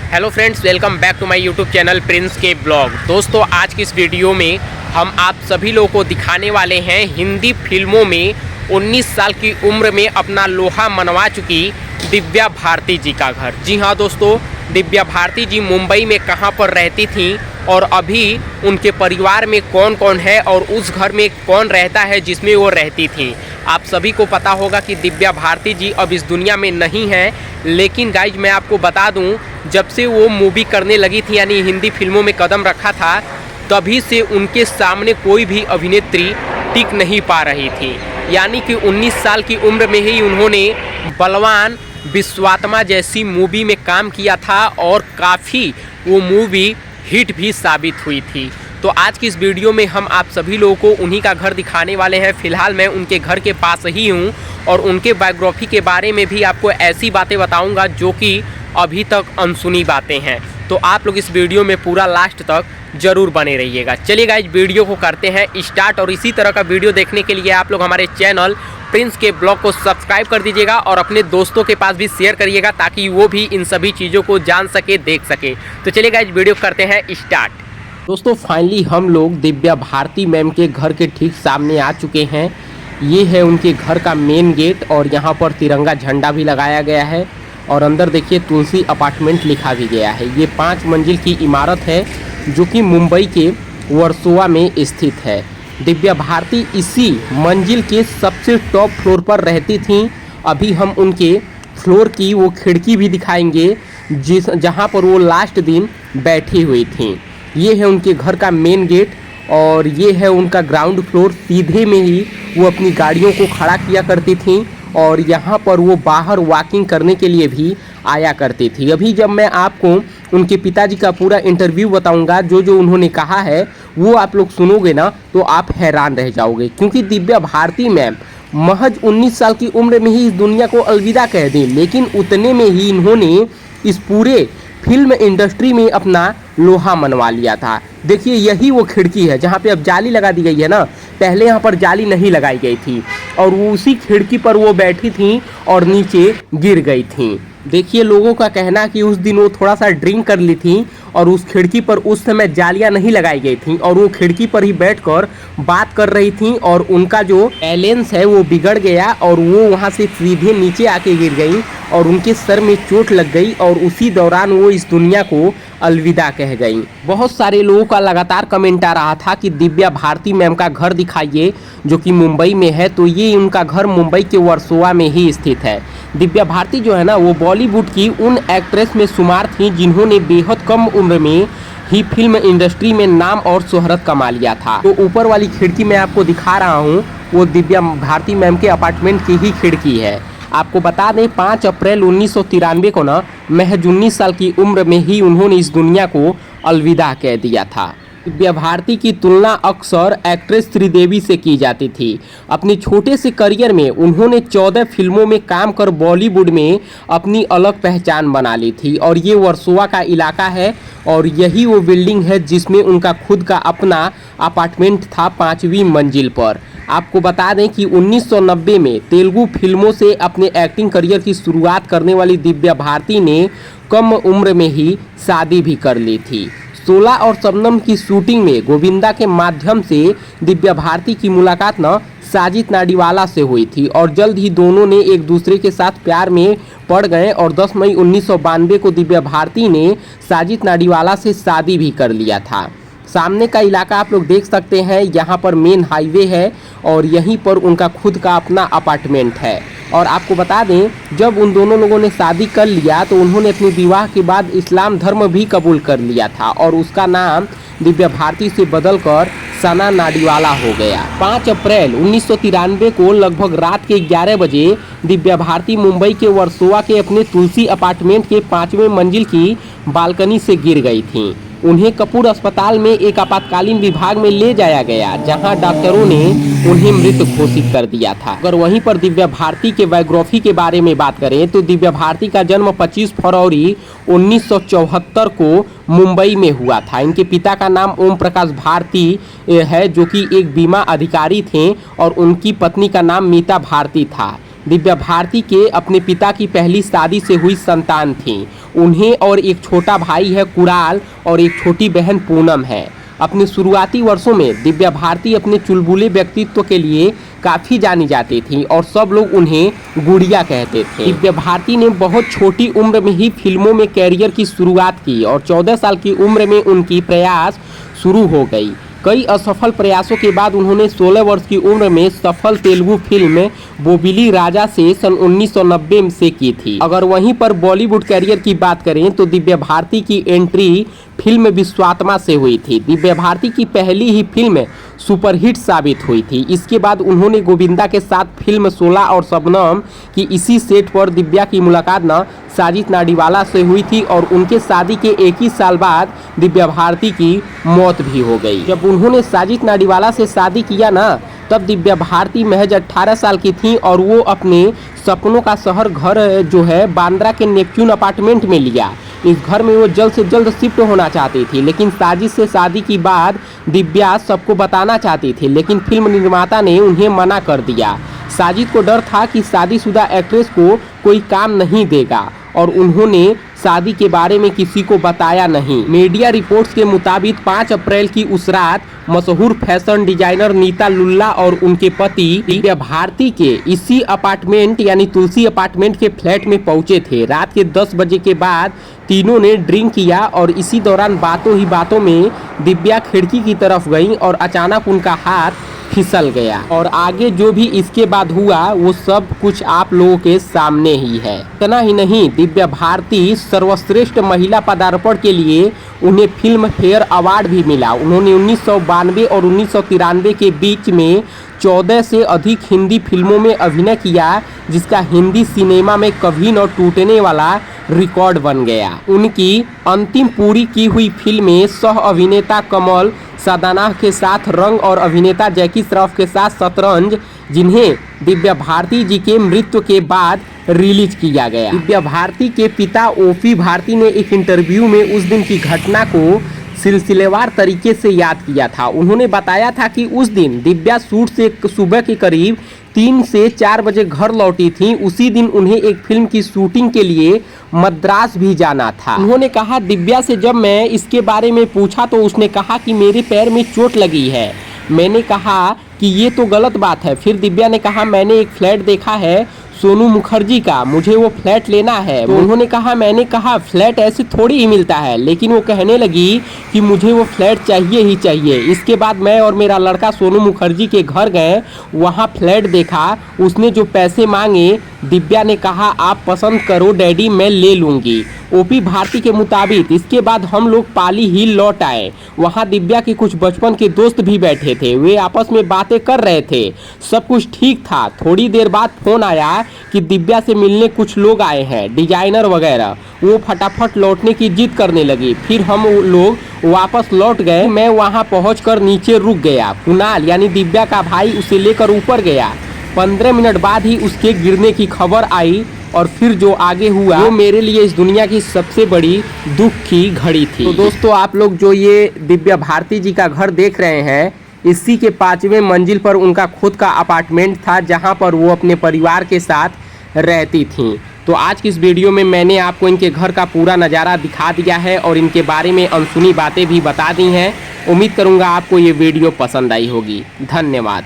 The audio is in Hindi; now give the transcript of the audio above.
Hello friends, welcome back to my YouTube channel Prince के ब्लॉग। दोस्तों, आज की इस वीडियो में हम आप सभी लोगों को दिखाने वाले हैं हिंदी फिल्मों में 19 साल की उम्र में अपना लोहा मनवा चुकी दिव्या भारती जी का घर। जी हाँ दोस्तों, दिव्या भारती जी मुंबई में कहाँ पर रहती थीं और अभी उनके परिवार में कौन कौन है और उस घर में कौन रहता है जिसमें वो रहती थीं। आप सभी को पता होगा कि दिव्या भारती जी अब इस दुनिया में नहीं हैं, लेकिन गाइज मैं आपको बता दूं, जब से वो मूवी करने लगी थी यानी हिंदी फिल्मों में कदम रखा था, तभी से उनके सामने कोई भी अभिनेत्री टिक नहीं पा रही थी। यानी कि 19 साल की उम्र में ही उन्होंने बलवान, विश्वात्मा जैसी मूवी में काम किया था और काफ़ी वो मूवी हिट भी साबित हुई थी। तो आज की इस वीडियो में हम आप सभी लोगों को उन्हीं का घर दिखाने वाले हैं। फ़िलहाल मैं उनके घर के पास ही हूं और उनके बायोग्राफी के बारे में भी आपको ऐसी बातें बताऊंगा जो कि अभी तक अनसुनी बातें हैं। तो आप लोग इस वीडियो में पूरा लास्ट तक ज़रूर बने रहिएगा। चलिए गाइस, वीडियो को करते हैं स्टार्ट और इसी तरह का वीडियो देखने के लिए आप लोग हमारे चैनल प्रिंस के ब्लॉग को सब्सक्राइब कर दीजिएगा और अपने दोस्तों के पास भी शेयर करिएगा ताकि वो भी इन सभी चीज़ों को जान सके, देख सके। तो चलिए गाइस, वीडियो करते हैं स्टार्ट। दोस्तों, फाइनली हम लोग दिव्या भारती मैम के घर के ठीक सामने आ चुके हैं। ये है उनके घर का मेन गेट और यहाँ पर तिरंगा झंडा भी लगाया गया है और अंदर देखिए तुलसी अपार्टमेंट लिखा भी गया है। ये 5 मंजिल की इमारत है जो कि मुंबई के वर्सोवा में स्थित है। दिव्या भारती इसी मंजिल के सबसे टॉप फ्लोर पर रहती थीं। अभी हम उनके फ्लोर की वो खिड़की भी दिखाएंगे जहाँ पर वो लास्ट दिन बैठी हुई थीं। ये है उनके घर का मेन गेट और ये है उनका ग्राउंड फ्लोर। सीधे में ही वो अपनी गाड़ियों को खड़ा किया करती थीं और यहाँ पर वो बाहर वॉकिंग करने के लिए भी आया करती थी। अभी जब मैं आपको उनके पिताजी का पूरा इंटरव्यू बताऊंगा, जो जो उन्होंने कहा है वो आप लोग सुनोगे ना तो आप हैरान रह जाओगे, क्योंकि दिव्या भारती मैम महज 19 साल की उम्र में ही इस दुनिया को अलविदा कह दी, लेकिन उतने में ही इन्होंने इस पूरे फिल्म इंडस्ट्री में अपना लोहा मनवा लिया था। देखिए, यही वो खिड़की है जहाँ पे अब जाली लगा दी गई है ना। पहले यहाँ पर जाली नहीं लगाई गई थी और वो उसी खिड़की पर वो बैठी थी और नीचे गिर गई थी। देखिए, लोगों का कहना कि उस दिन वो थोड़ा सा ड्रिंक कर ली थी और उस खिड़की पर उस समय जालियां नहीं लगाई गई थी और वो खिड़की पर ही बैठकर बात कर रही थी और उनका जो बैलेंस है वो बिगड़ गया और वो वहां से सीधे नीचे आके गिर गई और उनके सर में चोट लग गई और उसी दौरान वो इस दुनिया को अलविदा कह गई। बहुत सारे लोगों का लगातार कमेंट आ रहा था कि दिव्या भारती मैम का घर दिखाइए जो कि मुंबई में है। तो ये उनका घर मुंबई के वर्सोवा में ही स्थित है। दिव्या भारती जो है ना, वो बॉलीवुड की उन एक्ट्रेस में शुमार थी जिन्होंने बेहद कम उम्र में ही फिल्म इंडस्ट्री में नाम और शोहरत कमा लिया था। तो ऊपर वाली खिड़की मैं आपको दिखा रहा हूँ, वो दिव्या भारती मैम के अपार्टमेंट की ही खिड़की है। आपको बता दें, 5 अप्रैल 1993 को ना महज 19 साल की उम्र में ही उन्होंने इस दुनिया को अलविदा कह दिया था। दिव्या भारती की तुलना अक्सर एक्ट्रेस श्रीदेवी से की जाती थी। अपने छोटे से करियर में उन्होंने 14 फिल्मों में काम कर बॉलीवुड में अपनी अलग पहचान बना ली थी और ये वर्सोवा का इलाका है और यही वो बिल्डिंग है जिसमें उनका खुद का अपना अपार्टमेंट था 5वीं मंजिल पर। आपको बता दें कि 1990 में तेलुगु फिल्मों से अपने एक्टिंग करियर की शुरुआत करने वाली दिव्या भारती ने कम उम्र में ही शादी भी कर ली थी। 16 और शबनम की शूटिंग में गोविंदा के माध्यम से दिव्या भारती की मुलाकात न साजिद नाडीवाला से हुई थी और जल्द ही दोनों ने एक दूसरे के साथ प्यार में पड़ गए और 10 मई 1992 को दिव्या भारती ने साजिद नाडीवाला से शादी भी कर लिया था। सामने का इलाका आप लोग देख सकते हैं, यहाँ पर मेन हाईवे है और यहीं पर उनका खुद का अपना अपार्टमेंट है। और आपको बता दें, जब उन दोनों लोगों ने शादी कर लिया तो उन्होंने अपने विवाह के बाद इस्लाम धर्म भी कबूल कर लिया था और उसका नाम दिव्या भारती से बदलकर सना नाडीवाला हो गया। 5 अप्रैल 1993 को लगभग रात के 11 बजे दिव्या भारती मुंबई के वर्सोवा के अपने तुलसी अपार्टमेंट के 5वें मंजिल की बालकनी से गिर गई थीं। उन्हें कपूर अस्पताल में एक आपातकालीन विभाग में ले जाया गया जहां डॉक्टरों ने उन्हें मृत घोषित कर दिया था। अगर वहीं पर दिव्या भारती के बायोग्राफी के बारे में बात करें तो दिव्या भारती का जन्म 25 फरवरी 1974 को मुंबई में हुआ था। इनके पिता का नाम ओम प्रकाश भारती है जो कि एक बीमा अधिकारी थे और उनकी पत्नी का नाम मीता भारती था। दिव्या भारती के अपने पिता की पहली शादी से हुई संतान थी। उन्हें और एक छोटा भाई है कुणाल और एक छोटी बहन पूनम है। अपने शुरुआती वर्षों में दिव्या भारती अपने चुलबुले व्यक्तित्व के लिए काफ़ी जानी जाती थी और सब लोग उन्हें गुड़िया कहते थे। दिव्या भारती ने बहुत छोटी उम्र में ही फिल्मों में कैरियर की शुरुआत की और 14 साल की उम्र में उनकी प्रयास शुरू हो गई। कई असफल प्रयासों के बाद उन्होंने 16 वर्ष की उम्र में सफल तेलुगु फिल्म बोबिली राजा से सन 1990 से की थी। अगर वहीं पर बॉलीवुड कैरियर की बात करें तो दिव्या भारती की एंट्री फिल्म विश्वात्मा से हुई थी। दिव्या भारती की पहली ही फिल्म सुपरहिट साबित हुई थी। इसके बाद उन्होंने गोविंदा के साथ फिल्म 16 और शबनम की इसी सेट पर दिव्या की मुलाकात साजिद नाडीवाला से हुई थी और उनके शादी के एक ही साल बाद दिव्या भारती की मौत भी हो गई। जब उन्होंने साजिद नाडीवाला से शादी किया तब दिव्या भारती महज 18 साल की थी और वो अपने सपनों का शहर घर जो है बांद्रा के नेपच्यून अपार्टमेंट में लिया। इस घर में वो जल्द से जल्द शिफ्ट होना चाहती थी, लेकिन साजिद से शादी के बाद दिव्या सबको बताना चाहती थी, लेकिन फिल्म निर्माता ने उन्हें मना कर दिया। साजिद को डर था कि शादीशुदा एक्ट्रेस को कोई काम नहीं देगा और उन्होंने शादी के बारे में किसी को बताया नहीं। मीडिया रिपोर्ट्स के मुताबिक 5 अप्रैल की उस रात मशहूर फैशन डिजाइनर नीता लुल्ला और उनके पति दिव्या भारती के इसी अपार्टमेंट यानी तुलसी अपार्टमेंट के फ्लैट में पहुंचे थे। रात के 10 बजे के बाद तीनों ने ड्रिंक किया और इसी दौरान बातों ही बातों में दिव्या खिड़की की तरफ गई और अचानक उनका हाथ फिसल गया और आगे जो भी इसके बाद हुआ वो सब कुछ आप लोगों के सामने ही है। इतना ही नहीं, दिव्या भारती सर्वश्रेष्ठ महिला पदार्पण के लिए उन्हें फिल्म फेयर अवार्ड भी मिला। उन्होंने 1992 और 1993 के बीच में 14 से अधिक हिंदी फिल्मों में अभिनय किया, जिसका हिंदी सिनेमा में कभी न टूटने वाला रिकॉर्ड बन गया। उनकी अंतिम पूरी की हुई फिल्में सह अभिनेता कमल सदानाह के साथ रंग और अभिनेता जैकी श्रॉफ के साथ शतरंज, जिन्हें दिव्या भारती जी के मृत्यु के बाद रिलीज किया गया। दिव्या भारती के पिता ओपी भारती ने एक इंटरव्यू में उस दिन की घटना को सिलसिलेवार तरीके से याद किया था। उन्होंने बताया था कि उस दिन दिव्या शूट से सुबह के करीब 3 से 4 बजे घर लौटी थी। उसी दिन उन्हें एक फिल्म की शूटिंग के लिए मद्रास भी जाना था। उन्होंने कहा, दिव्या से जब मैं इसके बारे में पूछा तो उसने कहा कि मेरे पैर में चोट लगी है। मैंने कहा कि ये तो गलत बात है। फिर दिव्या ने कहा, मैंने एक फ्लैट देखा है सोनू मुखर्जी का, मुझे वो फ्लैट लेना है। तो उन्होंने कहा, मैंने कहा फ्लैट ऐसे थोड़ी ही मिलता है, लेकिन वो कहने लगी कि मुझे वो फ्लैट चाहिए ही चाहिए। इसके बाद मैं और मेरा लड़का सोनू मुखर्जी के घर गए, वहाँ फ्लैट देखा। उसने जो पैसे मांगे, दिव्या ने कहा आप पसंद करो डैडी, मैं ले लूँगी। ओपी भारती के मुताबिक इसके बाद हम लोग पाली हिल लौट आए। वहाँ दिव्या के कुछ बचपन के दोस्त भी बैठे थे। वे आपस में बातें कर रहे थे, सब कुछ ठीक था। थोड़ी देर बाद फोन आया कि दिव्या से मिलने कुछ लोग आए हैं, डिजाइनर वगैरह। वो फटाफट लौटने की जिद करने लगी। फिर हम लोग वापस लौट गए। मैं वहाँ पहुँचकर नीचे रुक गया। कुणाल यानी दिव्या का भाई उसे लेकर ऊपर गया। 15 मिनट बाद ही उसके गिरने की खबर आई और फिर जो आगे हुआ वो मेरे लिए इस दुनिया की सबसे बड़ी दुख की घड़ी थी। तो दोस्तों, आप लोग जो ये दिव्या भारती जी का घर देख रहे हैं, इसी के 5वें मंजिल पर उनका खुद का अपार्टमेंट था, जहां पर वो अपने परिवार के साथ रहती थीं। तो आज की इस वीडियो में मैंने आपको इनके घर का पूरा नज़ारा दिखा दिया है और इनके बारे में अनसुनी बातें भी बता दी हैं। उम्मीद करूँगा आपको ये वीडियो पसंद आई होगी। धन्यवाद।